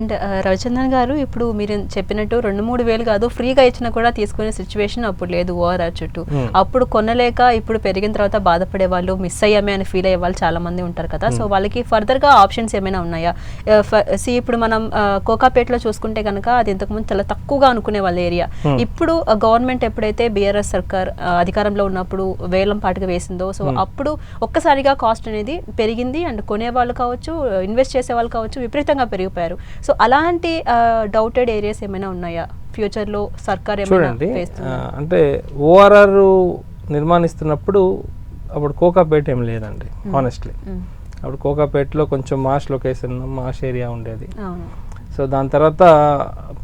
And Ravichandran గారు, ఇప్పుడు మీరు చెప్పినట్టు 2-3 వేలు కాదు, ఫ్రీగా ఇచ్చినా కూడా తీసుకునే సిచ్యువేషన్ అప్పుడు లేదు ఓఆర్ఆర్ చుట్టూ. అప్పుడు కొనలేక ఇప్పుడు పెరిగిన తర్వాత బాధపడే వాళ్ళు, మిస్ అయ్యామే అని ఫీల్ అయ్యే వాళ్ళు చాలా మంది ఉంటారు కదా. సో వాళ్ళకి ఫర్దర్గా ఆప్షన్స్ ఏమైనా ఉన్నాయా? ఇప్పుడు మనం కోకాపేటలో చూసుకుంటే కనుక అది ఇంతకుముందు చాలా తక్కువగా అనుకునే వాళ్ళ ఏరియా. ఇప్పుడు గవర్నమెంట్ ఎప్పుడైతే బీఆర్ఎస్ సర్కార్ అధికారంలో ఉన్నప్పుడు వేలం పాటుగా వేసిందో, సో అప్పుడు ఒక్కసారిగా కాస్ట్ అనేది పెరిగింది. అండ్ కొనేవాళ్ళు కావచ్చు, ఇన్వెస్ట్ చేసే వాళ్ళు కావచ్చు, విపరీతంగా పెరిగిపోయారు. సో అలాంటి డౌటెడ్ ఏరియాస్ ఏమైనా ఉన్నాయా ఫ్యూచర్లో సర్కార్ ఏమైనా? అంటే ఓఆర్ఆర్ నిర్మాణిస్తున్నప్పుడు అప్పుడు కోకాపేట ఏం లేదండి హానెస్ట్లీ. అప్పుడు కోకాపేటలో కొంచెం మాష్ లొకేషన్, మాష్ ఏరియా ఉండేది. సో దాని తర్వాత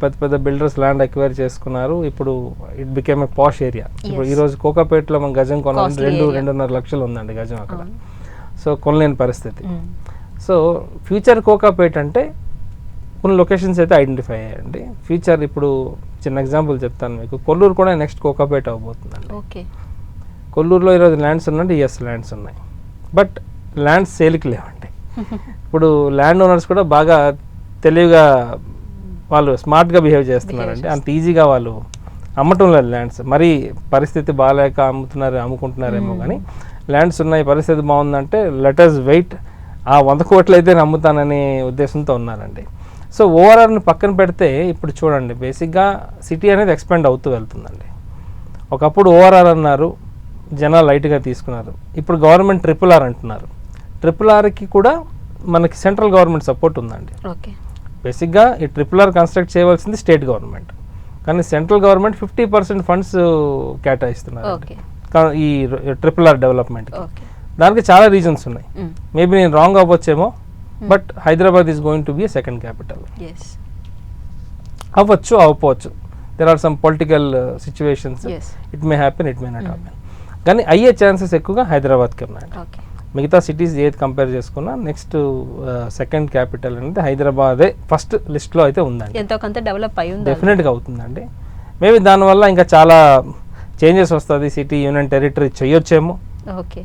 పెద్ద పెద్ద బిల్డర్స్ ల్యాండ్ ఎక్వైర్ చేసుకున్నారు. ఇప్పుడు it became a posh area. ఇప్పుడు ఈరోజు కోకాపేటలో మన గజం కొనాలి 2-2.5 లక్షలు ఉందండి గజం అక్కడ. సో కొనలేని పరిస్థితి. సో ఫ్యూచర్ కోకాపేట అంటే కొన్ని లొకేషన్స్ అయితే ఐడెంటిఫై అయ్యాయండి. ఫ్యూచర్ ఇప్పుడు చిన్న ఎగ్జాంపుల్ చెప్తాను మీకు. కొల్లూరు కూడా నెక్స్ట్ కోకాపేట అవబోతుందండి. ఓకే. కొల్లూరులో ఈరోజు ల్యాండ్స్ ఉన్నాయండి. ల్యాండ్స్ ఉన్నాయి, బట్ ల్యాండ్స్ సేల్కి లేవండి. ఇప్పుడు ల్యాండ్ ఓనర్స్ కూడా బాగా తెలివిగా వాళ్ళు స్మార్ట్గా బిహేవ్ చేస్తున్నారండి. అంత ఈజీగా వాళ్ళు అమ్మటం లేదు ల్యాండ్స్. మరీ పరిస్థితి బాగాలేక అమ్ముకుంటున్నారేమో కానీ ల్యాండ్స్ ఉన్నాయి, పరిస్థితి బాగుందంటే లెటర్స్ వెయిట్, ఆ 100 కోట్లు అయితే అమ్ముతాననే ఉద్దేశంతో ఉన్నారండి. సో ఓఆర్ఆర్ని పక్కన పెడితే ఇప్పుడు చూడండి, బేసిక్గా సిటీ అనేది ఎక్స్పాండ్ అవుతూ వెళ్తుందండి. ఒకప్పుడు ఓఆర్ఆర్ అన్నారు, జనాలు లైట్గా తీసుకున్నారు. ఇప్పుడు గవర్నమెంట్ RRR అంటున్నారు. RRRకి కూడా మనకి సెంట్రల్ గవర్నమెంట్ సపోర్ట్ ఉందండి. బేసిక్గా ఈ RRR కన్స్ట్రక్ట్ చేయవలసింది స్టేట్ గవర్నమెంట్, కానీ సెంట్రల్ గవర్నమెంట్ 50% ఫండ్స్ కేటాయిస్తున్నారు ఈ RRR డెవలప్మెంట్. దానికి చాలా రీజన్స్ ఉన్నాయి. మేబీ నేను రాంగ్ అవ్వచ్చేమో, but Hyderabad is going to be second capital. అవ్వచ్చు, అవ్వకపోవచ్చు. There are some political situations, it may happen, it may not happen. కానీ అయ్యే ఛాన్సెస్ ఎక్కువగా హైదరాబాద్కి ఉన్నాయండి. మిగతా సిటీస్ ఏది కంపేర్ చేసుకున్నా నెక్స్ట్ సెకండ్ క్యాపిటల్ అనేది హైదరాబాదే ఫస్ట్ లిస్ట్లో అయితే ఉందండి. ఎంతో కొంత డెవలప్ అయ్యి డెఫినెట్గా అవుతుందండి. మేబీ దానివల్ల ఇంకా చాలా చేంజెస్ వస్తుంది. సిటీ యూనియన్ టెరిటరీ చేయొచ్చేమో,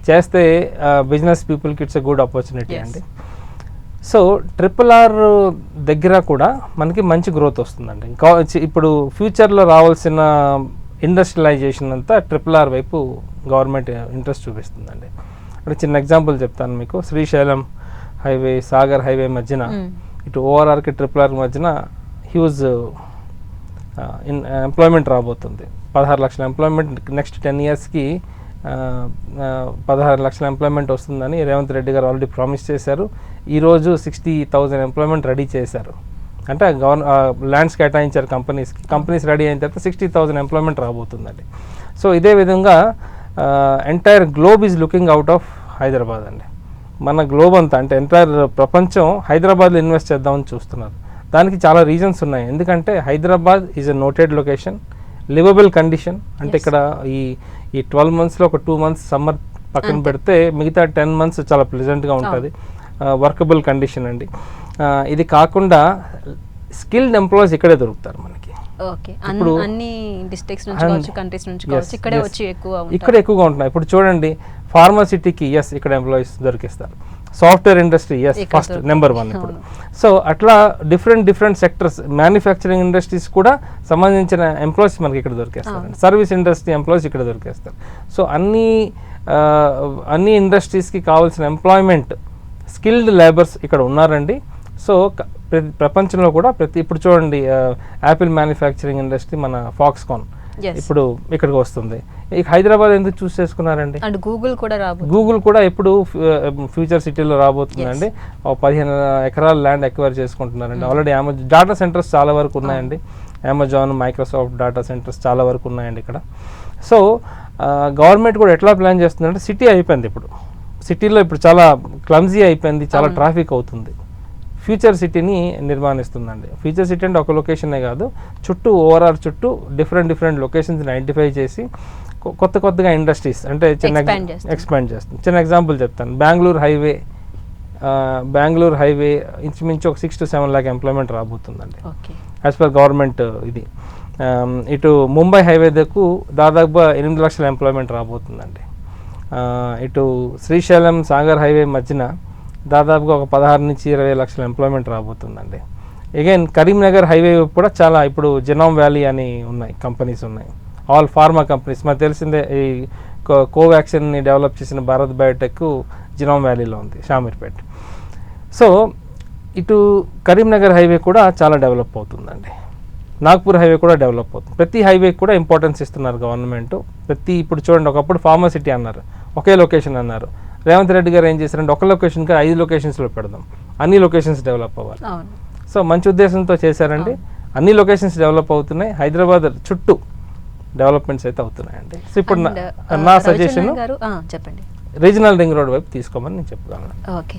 చేస్తే బిజినెస్ పీపుల్కి ఇట్స్ ఎ గుడ్ ఆపర్చునిటీ అండి. సో RRR దగ్గర కూడా మనకి మంచి గ్రోత్ వస్తుందండి. ఇప్పుడు ఫ్యూచర్లో రావాల్సిన ఇండస్ట్రియలైజేషన్ అంతా RRR వైపు గవర్నమెంట్ ఇంట్రెస్ట్ చూపిస్తుందండి. అంటే చిన్న ఎగ్జాంపుల్ చెప్తాను మీకు. శ్రీశైలం హైవే, సాగర్ హైవే మధ్యన ఇటు ఓఆర్ఆర్కి RRR మధ్యన హ్యూజ్ ఎంప్లాయ్మెంట్ రాబోతుంది. 16 లక్షల ఎంప్లాయ్మెంట్ నెక్స్ట్ 10 ఇయర్స్కి 16 లక్షల ఎంప్లాయ్మెంట్ వస్తుందని రేవంత్ రెడ్డి గారు ఆల్రెడీ ప్రామిస్ చేశారు. ఈరోజు 60,000 ఎంప్లాయ్మెంట్ రెడీ చేశారు. అంటే ల్యాండ్స్ కేటాయించారు కంపెనీస్ రెడీ అయిన తర్వాత 60,000 ఎంప్లాయ్మెంట్ రాబోతుందండి. సో ఇదే విధంగా entire globe is looking out of Hyderabad అండి. మన గ్లోబ్ అంతా అంటే ఎంటైర్ ప్రపంచం హైదరాబాద్లో ఇన్వెస్ట్ చేద్దామని చూస్తున్నారు. దానికి చాలా రీజన్స్ ఉన్నాయి. ఎందుకంటే Hyderabad is a noted location, liveable condition. అంటే ఇక్కడ ఈ 12 మంత్స్లో ఒక 2 మంత్స్ సమ్మర్ పక్కన పెడితే మిగతా 10 మంత్స్ చాలా ప్లెజెంట్గా ఉంటుంది. వర్కబుల్ కండిషన్ అండి. ఇది కాకుండా స్కిల్డ్ ఎంప్లాయీస్ ఇక్కడే దొరుకుతారు మనకి. ఇప్పుడు అన్ని డిస్ట్రిక్ట్స్ నుంచి కావచ్చు, కంట్రీస్ నుంచి కావచ్చు, ఇక్కడే వచ్చి ఇక్కడ ఎక్కువగా ఉంటున్నాయి. ఇప్పుడు చూడండి, ఫార్మసిటీకి ఇక్కడ ఎంప్లాయీస్ దొరికిస్తారు. సాఫ్ట్వేర్ ఇండస్ట్రీ ఫస్ట్ నెంబర్ 1 ఇప్పుడు. సో అట్లా డిఫరెంట్ సెక్టర్స్, మ్యానుఫ్యాక్చరింగ్ ఇండస్ట్రీస్ కూడా సంబంధించిన ఎంప్లాయీస్ మనకి ఇక్కడ దొరికేస్తారు. సర్వీస్ ఇండస్ట్రీ ఎంప్లాయీస్ ఇక్కడ దొరికేస్తారు. సో అన్ని ఇండస్ట్రీస్కి కావాల్సిన ఎంప్లాయ్మెంట్, స్కిల్డ్ లేబర్స్ ఇక్కడ ఉన్నారండి. సో ప్రపంచంలో కూడా ఇప్పుడు చూడండి, యాపిల్ మ్యానుఫ్యాక్చరింగ్ ఇండస్ట్రీ మన ఫాక్స్కాన్ ఇప్పుడు ఇక్కడికి వస్తుంది. హైదరాబాద్ ఎందుకు చూస్ చేసుకున్నారండి? గూగుల్ కూడా ఇప్పుడు ఫ్యూచర్ సిటీలో రాబోతుందండి. 15 ఎకరాల ల్యాండ్ ఎక్వైర్ చేసుకుంటున్నారండి. ఆల్రెడీ డాటా సెంటర్స్ చాలా వరకు ఉన్నాయండి. అమెజాన్, మైక్రోసాఫ్ట్ డాటా సెంటర్స్ చాలా వరకు ఉన్నాయండి ఇక్కడ. సో గవర్నమెంట్ కూడా ఎట్లా ప్లాన్ చేస్తుందంటే, సిటీ అయిపోయింది ఇప్పుడు. సిటీలో ఇప్పుడు చాలా క్లమ్జీ అయిపోయింది, చాలా ట్రాఫిక్ అవుతుంది. ఫ్యూచర్ సిటీని నిర్మాణిస్తుందండి. ఫ్యూచర్ సిటీ అంటే ఒక లొకేషనే కాదు, చుట్టూ ఓఆర్ఆర్ చుట్టూ డిఫరెంట్ లొకేషన్స్ని ఐడెంటిఫై చేసి కొత్తగా ఇండస్ట్రీస్ అంటే ఎక్స్పాండ్ చేస్తుంది. చిన్న ఎగ్జాంపుల్ చెప్తాను. బెంగళూరు హైవే ఇంచుమించు ఒక 6 to 7 lakh ఎంప్లాయ్మెంట్ రాబోతుందండి యాజ్ పర్ గవర్నమెంట్ ఇది. ఇటు ముంబై హైవే దగ్గర దాదాపుగా 8 లక్షల ఎంప్లాయ్మెంట్ రాబోతుందండి. ఇటు శ్రీశైలం సాగర్ హైవే మధ్యన దాదాపుగా ఒక 16 నుంచి 20 లక్షల ఎంప్లాయ్మెంట్ రాబోతుందండి. అగైన్ కరీంనగర్ హైవే కూడా చాలా ఇప్పుడు జెనోమ్ వ్యాలీ అని ఉన్నాయి, కంపెనీస్ ఉన్నాయి, ఆల్ ఫార్మా కంపెనీస్. మనకు తెలిసిందే ఈ కోవాక్సిన్ని డెవలప్ చేసిన భారత్ బయోటెక్ జెనోమ్ వ్యాలీలో ఉంది, షామీర్పేట్. సో ఇటు కరీంనగర్ హైవే కూడా చాలా డెవలప్ అవుతుందండి, నాగ్పూర్ హైవే కూడా డెవలప్ అవుతుంది. ప్రతి హైవేకి కూడా ఇంపార్టెన్స్ ఇస్తున్నారు గవర్నమెంట్. ఇప్పుడు చూడండి, ఒకప్పుడు ఫార్మసిటీ అన్నారు, ఒకే లొకేషన్ అన్నారు. రేవంత్ రెడ్డి గారు ఏం చేశారంటే ఒక లొకేషన్కి 5 లొకేషన్స్లో పెడదాం, అన్ని లొకేషన్స్ డెవలప్ అవ్వాలి. సో మంచి ఉద్దేశంతో చేశారండి, అన్ని లొకేషన్స్ డెవలప్ అవుతున్నాయి, హైదరాబాద్ చుట్టూ డెవలప్మెంట్స్ అయితే అవుతున్నాయండి. సో ఇప్పుడు నా సజెషన్ చెప్పండి. రీజనల్ రింగ్ రోడ్ వైపు తీసుకోమని నేను చెప్పగలను. ఓకే.